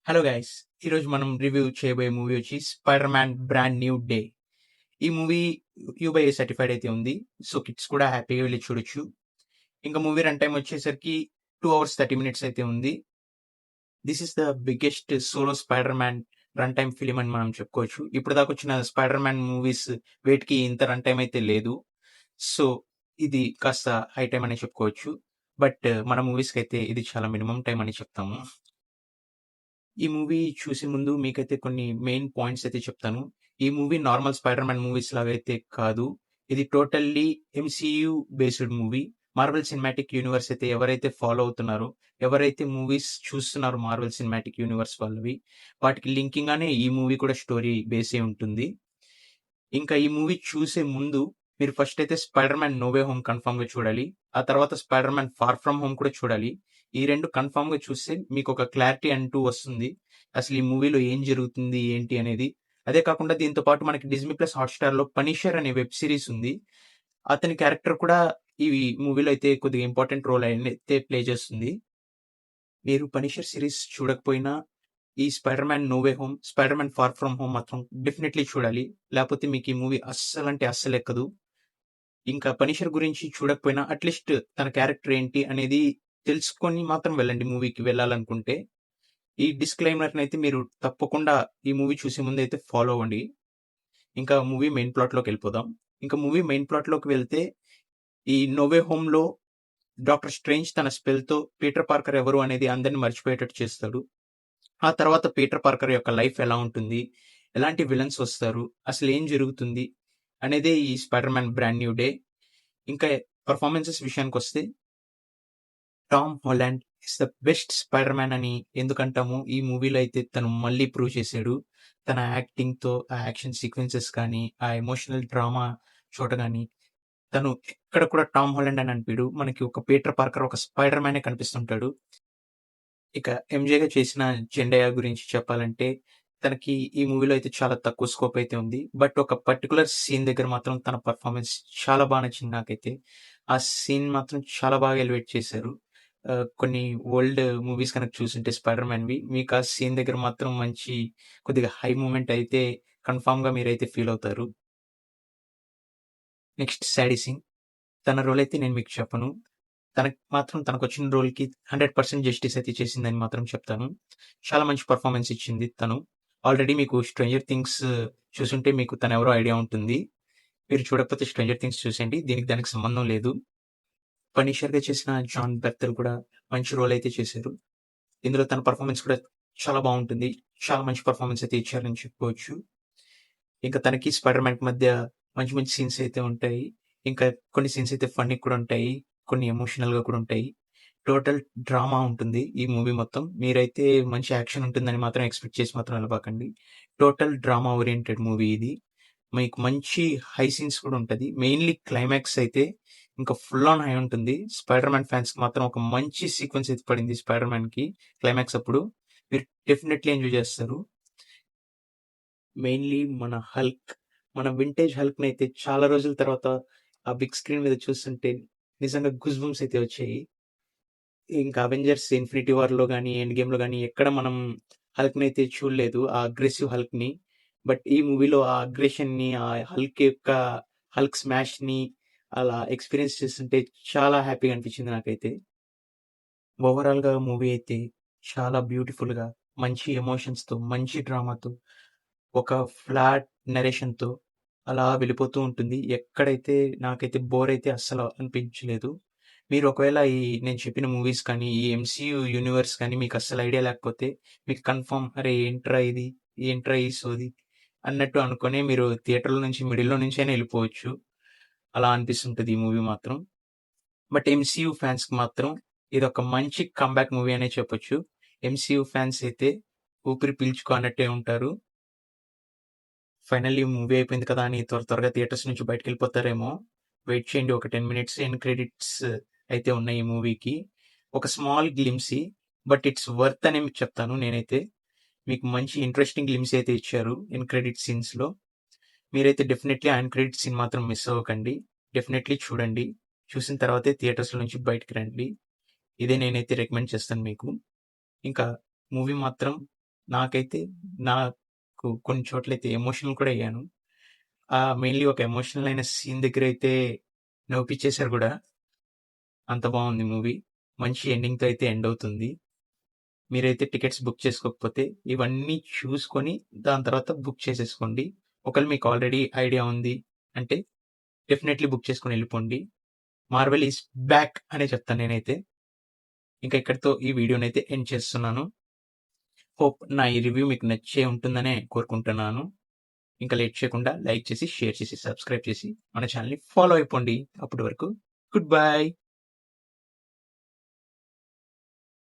Hello guys! ఈరోజు మనం review చేయబోయే మూవీ వచ్చి 'spider man brand new day'. ఈ మూవీ యూ/ఏ సర్టిఫైడ్ అయితే ఉంది. సో, కిడ్స్ కూడా హ్యాపీగా వెళ్లి చూడొచ్చు. ఇంకా మూవీ రన్ టైమ్ వచ్చేసరికి 2 అవర్స్ 30 మినిట్స్ అయితే ఉంది. This is the biggest solo spider man run time film అని మనం చెప్పుకోవచ్చు. ఇప్పటిదాకా వచ్చిన స్పైడర్ మ్యాన్ మూవీస్ వేటికి ఇంత రన్ టైమ్ అయితే లేదు. సో, ఇది కాస్త హై టైమ్ అనే చెప్పుకోవచ్చు. బట్ మన మూవీస్‌కైతే ఇది చాలా మినిమమ్ టైమ్ అని చెప్తాము. ఈ మూవీ చూసే ముందు మీకైతే కొన్ని మెయిన్ పాయింట్స్ అయితే చెప్తాను. ఈ movie normal 'Spider Man' movies లాగైతే కాదు. ఇది totally MCU based movie. Marvel cinematic universe అయితే ఎవరైతే ఫాలో అవుతున్నారో, ఎవరైతే మూవీస్ చూస్తున్నారో మార్వెల్ సినిమాటిక్ యూనివర్స్ వాళ్ళవి, వాటికి లింకింగ్ గానే ఈ మూవీ కూడా స్టోరీ బేసే ఉంటుంది. ఇంకా ఈ మూవీ చూసే ముందు మీరు ఫస్ట్ అయితే 'Spider man no way home' కన్ఫర్మ్‌గా చూడాలి. ఆ తర్వాత 'Spider man far from home' కూడా చూడాలి. ఈ 2 కన్ఫర్మ్‌గా చూస్తే మీకొక క్లారిటీ అంటూ వస్తుంది. అసలు ఈ మూవీలో ఏం జరుగుతుంది, ఏంటి అనేది. అదే కాకుండా దీంతో పాటు మనకి 'డిజ్నీ ప్లస్ హాట్‌స్టార్‌లో' 'పనిషర్' అనే వెబ్ సీరీస్ ఉంది. అతని క్యారెక్టర్ కూడా ఈ మూవీలో అయితే కొద్దిగా ఇంపార్టెంట్ రోల్ అయితే ప్లే చేస్తుంది. మీరు 'పనిషర్' సీరీస్ చూడకపోయినా ఈ 'spider man no way home', 'spider man far from home' మాత్రం డెఫినైట్‌లీ చూడాలి. లేపోతే మీకు ఈ మూవీ అస్సలంటే అస్సలెక్కదు. ఇంకా 'పనిషర్' గురించి చూడకపోయినా అట్‌లీస్ట్ తన క్యారెక్టర్ ఏంటి అనేది తెలుసుకొని మాత్రం వెళ్ళండి మూవీకి వెళ్ళాలనుకుంటే. ఈ డిస్క్లైమర్‌నైతే మీరు తప్పకుండా ఈ మూవీ చూసే ముందైతే ఫాలో అవ్వండి. ఇంకా మూవీ మెయిన్ ప్లాట్‌లోకెళ్ళిపోదాం. ఇంకా మూవీ మెయిన్ ప్లాట్‌లోకి వెళ్తే ఈ 'నో వే హోమ్‌లో' డాక్టర్ స్ట్రేంజ్ తన స్పెల్‌తో పీటర్ పార్కర్ ఎవరు అనేది అందరిని మర్చిపోయేటట్టు చేస్తాడు. ఆ తర్వాత పీటర్ పార్కర్ యొక్క లైఫ్ ఎలా ఉంటుంది? ఎలాంటి విలన్స్ వస్తారు? అసలేం జరుగుతుంది? అనేదే ఈ 'spider man brand new day'. ఇంకా పెర్ఫార్మన్సెస్ విషయానికొస్తే Tom Holland is the best spider man అని ఎందుకంటాము, ఈ మూవీలో అయితే తను మళ్ళీ ప్రూవ్ చేశాడు. తన యాక్టింగ్‌తో, ఆ యాక్షన్ సీక్వెన్సెస్ కానీ, ఆ ఎమోషనల్ డ్రామా చోట గాని, తను ఎక్కడ కూడా టామ్ హాలండ్ అని అనిపియడు. మనకి ఒక పీటర్ పార్కర్, ఒక స్పైడర్ మ్యానే కనిపిస్తుంటాడు. ఇక ఎంజేగా చేసిన జెండయా గురించి చెప్పాలంటే, తనకి ఈ మూవీలో అయితే చాలా తక్కువ స్కోప్ అయితే ఉంది. బట్ ఒక పర్టిక్యులర్ సీన్ దగ్గర మాత్రం తన పెర్ఫార్మన్స్ చాలా నచ్చింది నాకైతే. ఆ సీన్ మాత్రం చాలా బాగా ఎలివేట్ చేశారు. కొన్ని ఓల్డ్ మూవీస్ గనక చూసుంటే 'స్పైడర్ మ్యాన్‌వి' మీకు ఆ సీన్ దగ్గర మాత్రం మంచి కొద్దిగా హై మూమెంట్ అయితే కన్ఫర్మ్‌గా మీరైతే ఫీల్ అవుతారు. నెక్స్ట్ 'సాడీ సింగ్' తన రోల్ అయితే నేను మీకు చెప్పను. తనకి మాత్రం తనకొచ్చిన రోల్‌కి 100% జస్టిస్ అయితే చేసిందని మాత్రం చెప్తాను. చాలా మంచి పెర్ఫార్మన్స్ ఇచ్చింది తను. ఆల్రెడీ మీకు 'స్ట్రేంజర్ థింగ్స్' చూసుంటే మీకు తనెవరో ఐడియా ఉంటుంది. మీరు చూడకపోతే 'స్ట్రేంజర్ థింగ్స్' చూసేయండి. దానికి సంబంధం లేదు. 'పనిషర్‌గా' చేసిన జాన్ బెర్తల్ కూడా మంచి రోల్ అయితే చేశారు. ఇందులో తన పెర్ఫార్మన్స్ కూడా చాలా బావుంటుంది. చాలా మంచి పెర్ఫార్మన్స్ అయితే ఇచ్చారని చెప్పుకోవచ్చు. ఇంకా తనకి స్పైడర్ మ్యాన్‌కి మధ్య మంచి మంచి సీన్స్ అయితే ఉంటాయి. ఇంకా కొన్ని సీన్స్ అయితే ఫన్నీ కూడా ఉంటాయి. కొన్ని ఎమోషనల్‌గా కూడా ఉంటాయి. టోటల్ డ్రామా ఉంటుంది ఈ మూవీ మొత్తం. మీరైతే మంచి యాక్షన్ ఉంటుందని మాత్రం ఎక్స్‌పెక్ట్ చేసి మాత్రం ఎళ్ళబాకండి. టోటల్ డ్రామా ఓరియెంటెడ్ మూవీ ఇది. మీకు మంచి హై సీన్స్ కూడా ఉంటది. మెయిన్‌లీ క్లైమాక్స్ అయితే ఇంకా ఫుల్ ఆన్ హై ఉంటుంది. స్పైడర్ మ్యాన్ ఫ్యాన్స్‌కి మాత్రం ఒక మంచి సీక్వెన్స్ అయితే పడింది స్పైడర్ మ్యాన్‌కి క్లైమాక్స్ అప్పుడు. మీరు డెఫినైట్‌లీ ఎంజాయ్ చేస్తారు. మెయిన్‌లీ మన హల్క్. మన వింటేజ్ హల్క్‌నైతే చాలా రోజుల తర్వాత ఆ బిగ్ స్క్రీన్ మీద చూస్తుంటే నిజంగా గూస్ బంప్స్ అయితే వచ్చాయి. ఇంకా 'అవెంజర్స్ ఇన్ఫినిటీ వార్‌లో' గాని, 'ఎండ్ గేమ్‌లో' గాని ఎక్కడ మనం హల్క్‌నైతే చూడలేదు. ఆ అగ్రెసివ్ హల్క్‌ని. బట్ ఈ మూవీలో ఆ అగ్రెషన్‌ని, ఆ హల్క్ స్మాష్‌ని అలా ఎక్స్‌పీరియన్స్ చేస్తుంటే చాలా హ్యాపీగా అనిపించింది నాకైతే. ఓవరాల్‌గా మూవీ అయితే చాలా బ్యూటిఫుల్‌గా, మంచి ఎమోషన్స్‌తో, మంచి డ్రామాతో, ఒక ఫ్లాట్ నరేషన్‌తో అలా వెళ్ళిపోతూ ఉంటుంది. ఎక్కడైతే నాకైతే బోర్ అయితే అస్సలు అనిపించలేదు. మీరు ఒకవేళ ఈ నేను చెప్పిన మూవీస్ కానీ, ఈ ఎంసీయూ యూనివర్స్ కానీ మీకు అస్సలు ఐడియా లేకపోతే మీకు కన్ఫర్మ్ అరే! ఏంట్రా ఇది? ఏంట్రా ఈ సోది? అన్నట్టు అనుకోని మీరు థియేటర్‌లో నుంచి మిడిల్‌లో నుంచైనా ఎళ్ళిపోవచ్చు. అలా అనిపిస్తుంటది ఈ మూవీ మాత్రం. బట్ ఎంసీయూ ఫ్యాన్స్‌కి మాత్రం ఇదొక మంచి కమ్‌బ్యాక్ మూవీ అనే చెప్పొచ్చు. ఎంసీయూ ఫ్యాన్స్ అయితే ఊపిరి పీల్చుకో అన్నట్టే ఉంటారు. ఫైనల్లీ మూవీ అయిపోయింది కదా అని త్వరగా థియేటర్స్ నుంచి బయటికెళ్ళిపోతారేమో! వెయిట్ చేయండి ఒక 10 మినిట్స్ ఎండ్ క్రెడిట్స్ అయితే ఉన్నాయి ఈ మూవీకి. ఒక స్మాల్ గ్లింప్సీ బట్ ఇట్స్ వర్త్ అని చెప్తాను నేనైతే. మీకు మంచి ఇంట్రెస్టింగ్ గ్లింప్సీ అయితే ఇచ్చారు ఎండ్ క్రెడిట్ సీన్స్‌లో. మీరైతే డెఫినైట్‌లీ ఆ ఎండ్ క్రెడిట్ సీన్ మాత్రం మిస్ అవ్వకండి. డెఫినైట్‌లీ చూడండి. చూసిన తర్వాతే థియేటర్స్‌లో నుంచి బయటికి రండి. ఇదే నేనైతే రికమెండ్ చేస్తాను మీకు. ఇంకా మూవీ మాత్రం నాకైతే నాకు కొన్ని చోట్లయితే ఎమోషనల్ కూడా అయ్యాను. మెయిన్‌లీ ఒక ఎమోషనల్ అయిన సీన్ దగ్గరైతే నవ్విపిచ్చేసారు గూడా. అంత బావుంది మూవీ. మంచి ఎండింగ్‌తో అయితే ఎండ్ అవుతుంది. మీరైతే టికెట్స్ బుక్ చేసుకోకపోతే ఇవన్నీ చూసుకొని దాని తర్వాత బుక్ చేసేసుకోండి. ఒకవేళ మీకు ఆల్రెడీ ఐడియా ఉంది అంటే డెఫినైట్‌లీ బుక్ చేసుకొని ఎళ్ళిపోండి. మార్వెల్ ఈస్ బ్యాక్ అనే చెప్తాను నేనైతే. ఇంకా ఇక్కడితో ఈ వీడియోనైతే ఎండ్ చేస్తున్నాను. హోప్ నా ఈ రివ్యూ మీకు నచ్చే ఉంటుందనే కోరుకుంటున్నాను. ఇంకా లేట్ చేయకుండా లైక్ చేసి, షేర్ చేసి, సబ్స్క్రైబ్ చేసి మన ఛానెల్‌ని ఫాలో అయిపోండి. అప్పటి వరకు గుడ్ బై.